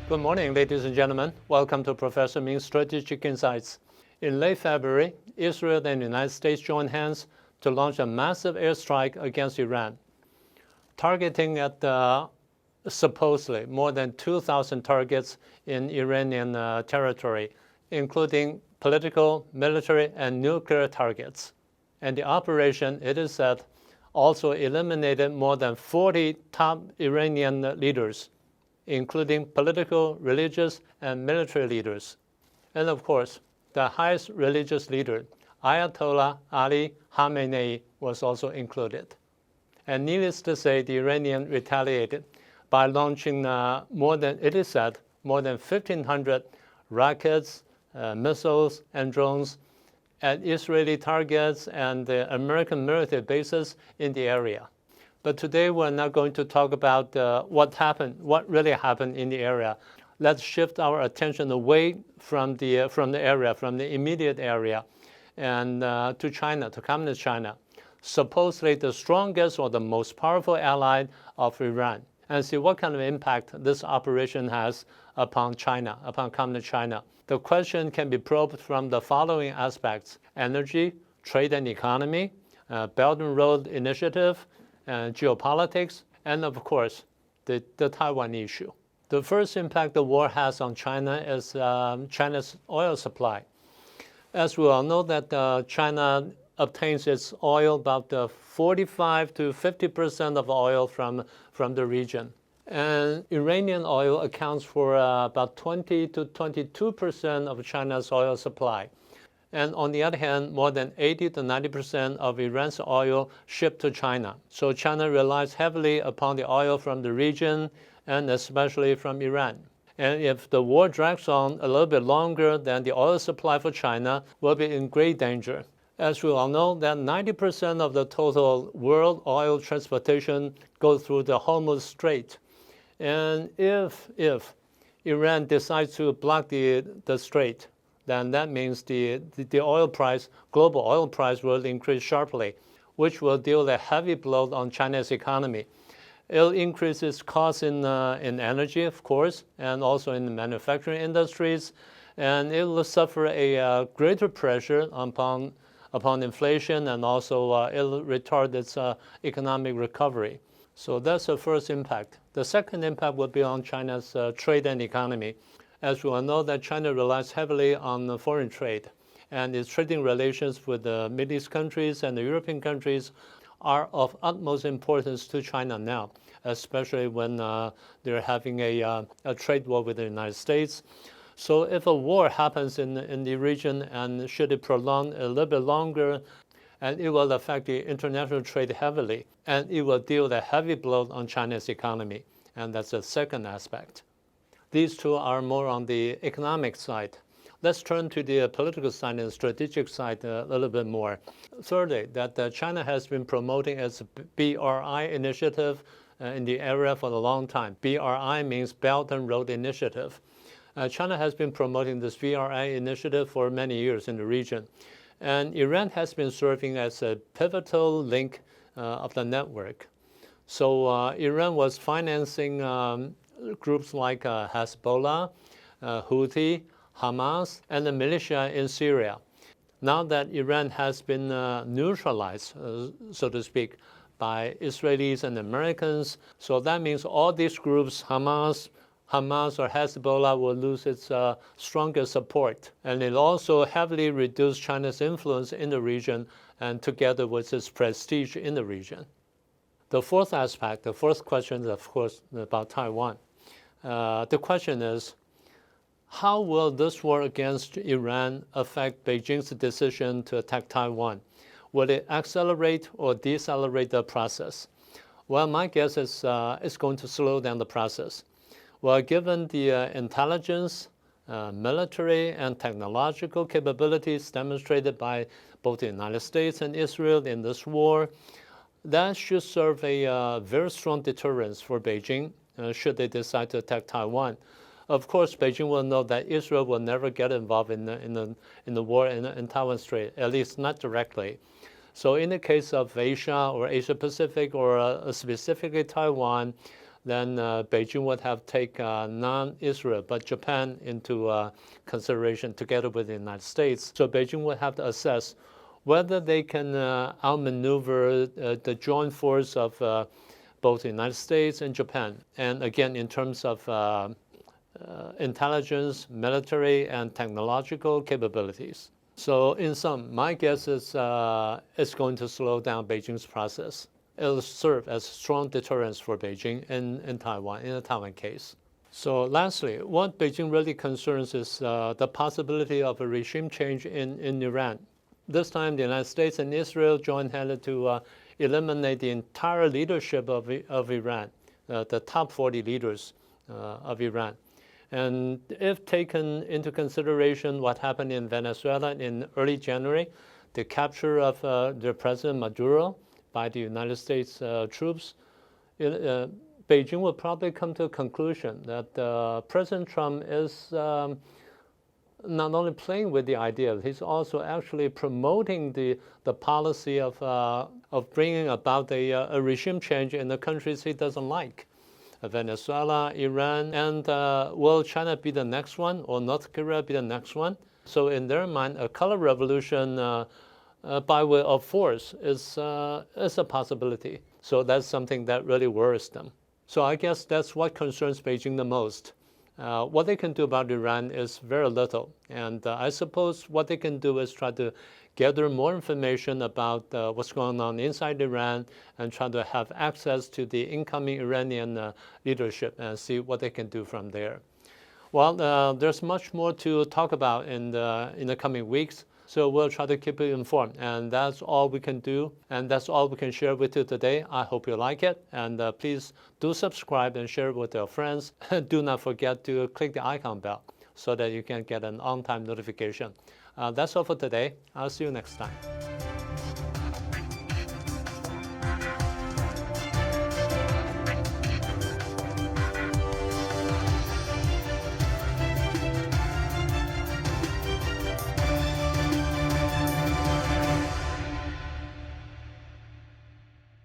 Good morning, ladies and gentlemen. Welcome to Professor Ming's Strategic Insights. In late February, Israel and the United States joined hands to launch a massive airstrike against Iran, targeting at supposedly more than 2,000 targets in Iranian territory, including political, military, and nuclear targets. And the operation, it is said, also eliminated more than 40 top Iranian leaders, including political, religious, and military leaders. And of course, the highest religious leader, Ayatollah Ali Khamenei, was also included. And needless to say, the Iranian retaliated by launching it is said, more than 1,500 rockets, missiles, and drones at Israeli targets and the American military bases in the area. But today we're not going to talk about what really happened in the area. Let's shift our attention away from the immediate area, and to China, to communist China, supposedly the strongest or the most powerful ally of Iran, and see what kind of impact this operation has upon China, upon communist China. The question can be probed from the following aspects: energy, trade and economy, Belt and Road Initiative, geopolitics, and of course, the Taiwan issue. The first impact the war has on China is China's oil supply. As we all know that China obtains its oil about 45 to 50% of oil from the region. And Iranian oil accounts for about 20 to 22% of China's oil supply. And on the other hand, more than 80 to 90% of Iran's oil shipped to China. So China relies heavily upon the oil from the region, and especially from Iran. And if the war drags on a little bit longer, then the oil supply for China will be in great danger. As we all know, that 90% of the total world oil transportation goes through the Hormuz Strait. And if Iran decides to block the strait, then that means the oil price, global oil price, will increase sharply, which will deal a heavy blow on China's economy. It'll increase its costs in energy, of course, and also in the manufacturing industries, and it will suffer a greater pressure upon inflation, and also it'll retard its economic recovery. So that's the first impact. The second impact will be on China's trade and economy. As we all know, that China relies heavily on foreign trade, and its trading relations with the Middle East countries and the European countries are of utmost importance to China now, especially when they're having a trade war with the United States. So if a war happens in the region, and should it prolong a little bit longer, and it will affect the international trade heavily, and it will deal a heavy blow on China's economy. And that's the second aspect. These two are more on the economic side. Let's turn to the political side and the strategic side a little bit more. Thirdly, that China has been promoting its BRI initiative in the area for a long time. BRI means Belt and Road Initiative. China has been promoting this BRI initiative for many years in the region. And Iran has been serving as a pivotal link of the network. So Iran was financing groups like Hezbollah, Houthi, Hamas, and the militia in Syria. Now that Iran has been neutralized, so to speak, by Israelis and Americans, so that means all these groups, Hamas or Hezbollah, will lose its strongest support. And it also heavily reduced China's influence in the region, and together with its prestige in the region. The fourth aspect, the fourth question is, of course, about Taiwan. The question is, how will this war against Iran affect Beijing's decision to attack Taiwan? Will it accelerate or decelerate the process? Well, my guess is it's going to slow down the process. Well, given the intelligence, military, and technological capabilities demonstrated by both the United States and Israel in this war, that should serve a very strong deterrence for Beijing should they decide to attack Taiwan. Of course, Beijing will know that Israel will never get involved in the war in Taiwan Strait, at least not directly. So in the case of Asia or Asia Pacific, or specifically Taiwan, then Beijing would have taken non-Israel but Japan into consideration together with the United States. So Beijing would have to assess whether they can outmaneuver the joint force of both the United States and Japan. And again, in terms of intelligence, military, and technological capabilities. So in sum, my guess is it's going to slow down Beijing's process. It'll serve as strong deterrence for Beijing in Taiwan, in the Taiwan case. So lastly, what Beijing really concerns is the possibility of a regime change in Iran. This time, the United States and Israel joined-handed to eliminate the entire leadership of Iran, the top 40 leaders of Iran. And if taken into consideration what happened in Venezuela in early January, the capture of the President Maduro by the United States troops, Beijing will probably come to a conclusion that President Trump is not only playing with the idea, he's also actually promoting the policy of bringing about a regime change in the countries he doesn't like. Venezuela, Iran, and will China be the next one, or North Korea be the next one? So in their mind, a color revolution by way of force is a possibility. So that's something that really worries them. So I guess that's what concerns Beijing the most. What they can do about Iran is very little. And I suppose what they can do is try to gather more information about what's going on inside Iran and try to have access to the incoming Iranian leadership and see what they can do from there. Well, there's much more to talk about in the coming weeks. So we'll try to keep you informed. And that's all we can do. And that's all we can share with you today. I hope you like it. And please do subscribe and share it with your friends. Do not forget to click the icon bell so that you can get an on-time notification. That's all for today. I'll see you next time.